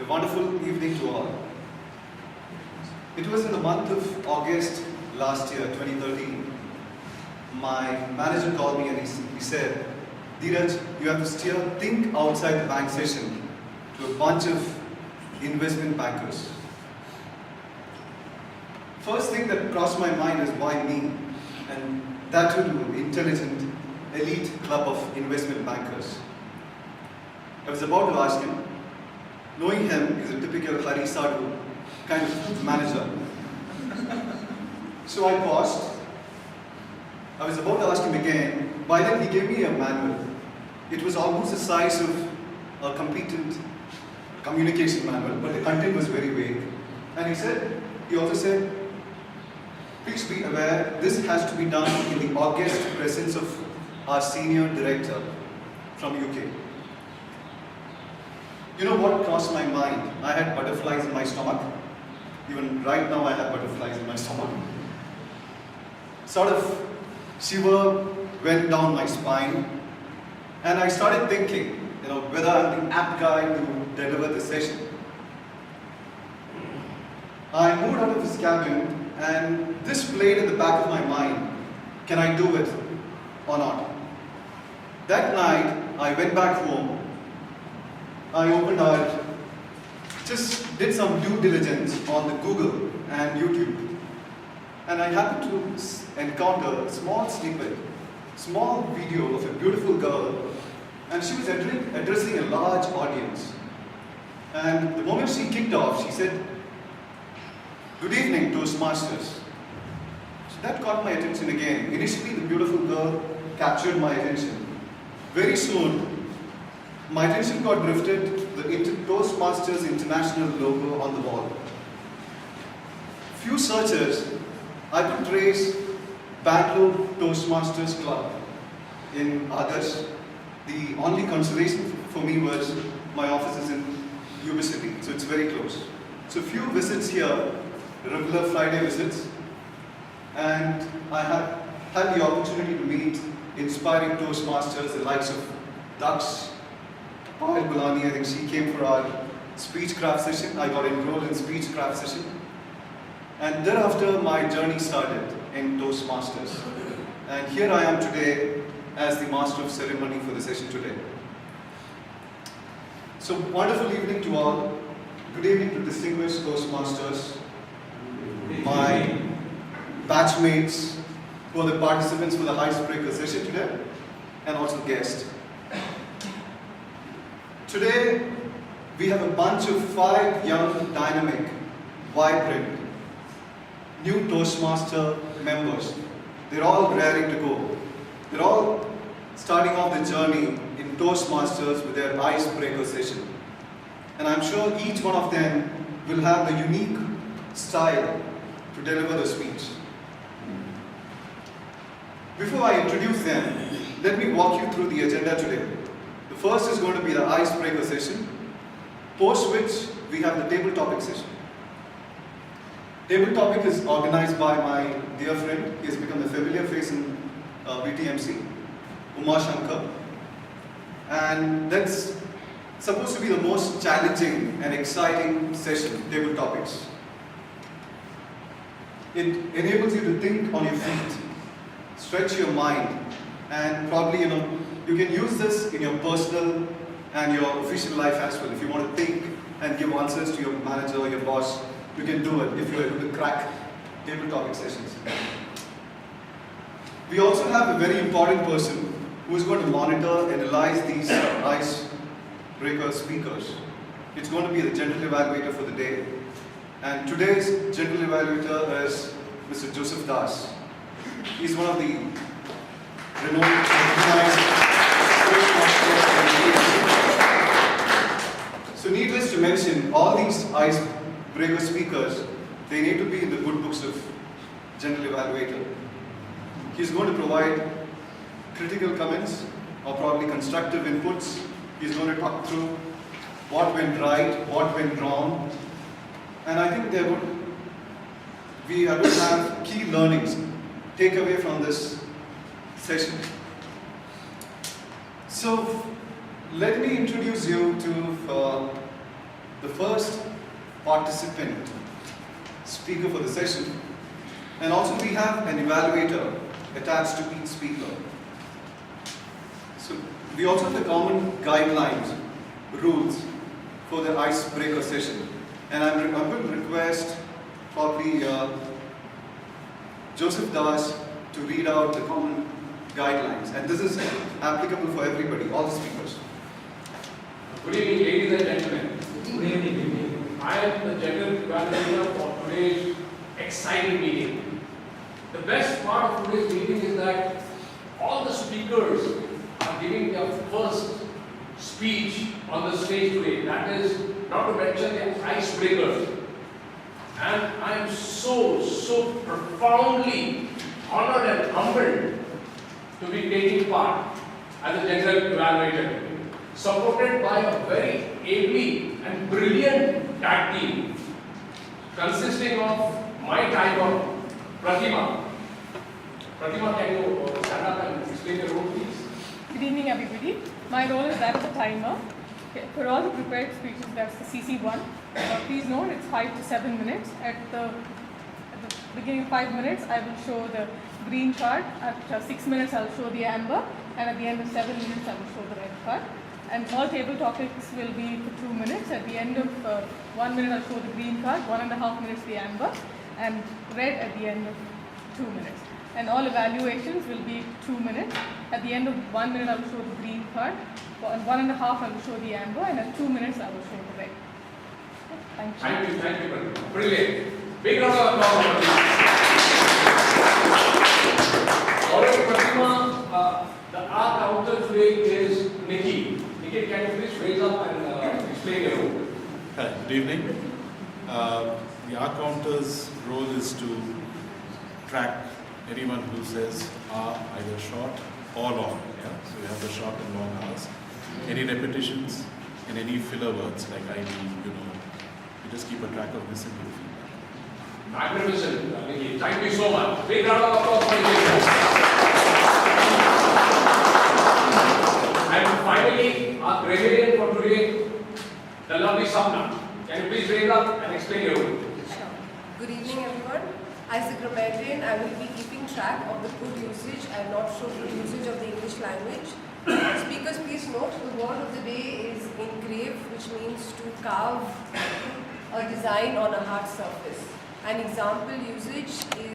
A wonderful evening to all. It was in the month of August last year, 2013. My manager called me and he said, Dheeraj, you have to think outside the bank session to a bunch of investment bankers. First thing that crossed my mind is why me? And that too, intelligent, elite club of investment bankers. I was about to ask him. Knowing him, he's a typical Hari Sadhu kind of manager. So I paused. I was about to ask him again. By then he gave me a manual. It was almost the size of a competent communication manual, but the content was very vague. And he also said, please be aware, this has to be done in the august presence of our senior director from UK. You know what crossed my mind? I had butterflies in my stomach. Even right now I have butterflies in my stomach. Sort of shiver went down my spine. And I started thinking, whether I'm the apt guy to deliver the session. I moved out of his cabin and this played in the back of my mind. Can I do it or not? That night, I went back home. I opened out, just did some due diligence on the Google and YouTube. And I happened to encounter a small snippet, small video of a beautiful girl, and she was addressing a large audience. And the moment she kicked off, she said, "Good evening, Toastmasters." So that caught my attention again. Initially, the beautiful girl captured my attention. Very soon, my attention got drifted to the Toastmasters International logo on the wall. Few searchers, I could trace Bangalore Toastmasters Club in others. The only consolation for me was my office is in Yuba City, so it's very close. So few visits here, regular Friday visits, and I have had the opportunity to meet inspiring Toastmasters, the likes of Dux, Paul Bulani. I think she came for our speech craft session. I got enrolled in speech craft session. And thereafter, my journey started in Toastmasters. And here I am today as the master of ceremony for the session today. So, wonderful evening to all. Good evening to distinguished Toastmasters, my batchmates, who are the participants for the icebreaker session today, and also guests. Today, we have a bunch of 5 young, dynamic, vibrant, new Toastmaster members. They're all raring to go. They're all starting off the journey in Toastmasters with their icebreaker session. And I'm sure each one of them will have the unique style to deliver the speech. Before I introduce them, let me walk you through the agenda today. The first is going to be the icebreaker session, post which we have the table topic session. Table topic is organized by my dear friend. He has become a familiar face in BTMC, Uma Shankar. And that's supposed to be the most challenging and exciting session, table topics. It enables you to think on your feet, stretch your mind, and probably, you can use this in your personal and your official life as well. If you want to think and give answers to your manager or your boss, you can do it if you're able to crack table topic sessions. We also have a very important person who is going to monitor and analyze these icebreaker speakers. It's going to be the general evaluator for the day. And today's general evaluator is Mr. Joseph Das. He's one of the renowned, recognized Toastmasters. So needless to mention, all these icebreaker speakers, they need to be in the good books of general evaluator. He's going to provide critical comments or probably constructive inputs. He's going to talk through what went right, what went wrong. And I think we are going to have key learnings, take away from this session. So let me introduce you to the first participant speaker for the session, and also we have an evaluator attached to each speaker. So we also have the common guidelines, rules for the icebreaker session, and I'm going to request probably Joseph Das to read out the common guidelines, and this is applicable for everybody, all the speakers. Good evening, ladies and gentlemen. Good evening. I am the general evaluator for today's exciting meeting. The best part of today's meeting is that all the speakers are giving their first speech on the stage today. That is, not to mention the icebreakers. And I am so profoundly honored and humbled to be taking part as a general evaluator, supported by a very ably and brilliant tag team consisting of my timer, Pratima. Pratima, can you stand up and explain your role, please? Good evening, everybody. My role is that of the timer. Okay, for all the prepared speeches, that's the CC1. Please note it's 5 to 7 minutes. At the beginning of 5 minutes, I will show the green card. At 6 minutes, I will show the amber. And at the end of 7 minutes, I will show the red card. And all table topics will be for 2 minutes. At the end of 1 minute, I'll show the green card, 1.5 minutes the amber, and red at the end of 2 minutes. And all evaluations will be 2 minutes. At the end of 1 minute, I will show the green card. At 1.5, I will show the amber, and at 2 minutes, I will show the red. Thank you. Thank you. Brilliant. Big round of applause for you. All right, Pratima, our counter today is Nikki. Nikki, can you please raise up and explain your role? Hi, good evening. The R counter's role is to track anyone who says R either short or long. Yeah? So we have the short and long R's. Any repetitions and any filler words like I mean, you know, we just keep a track of this and give feedback. Magnificent, Nikki. Thank you so much. Big round of applause for Nikki. And finally, our graduate for today, the lovely Sapna. Can you please raise up and explain your role? Sure. Good evening, everyone. As a grammarian, I will be keeping track of the good usage and not so good usage of the English language. Speakers, please note the word of the day is engrave, which means to carve a design on a hard surface. An example usage is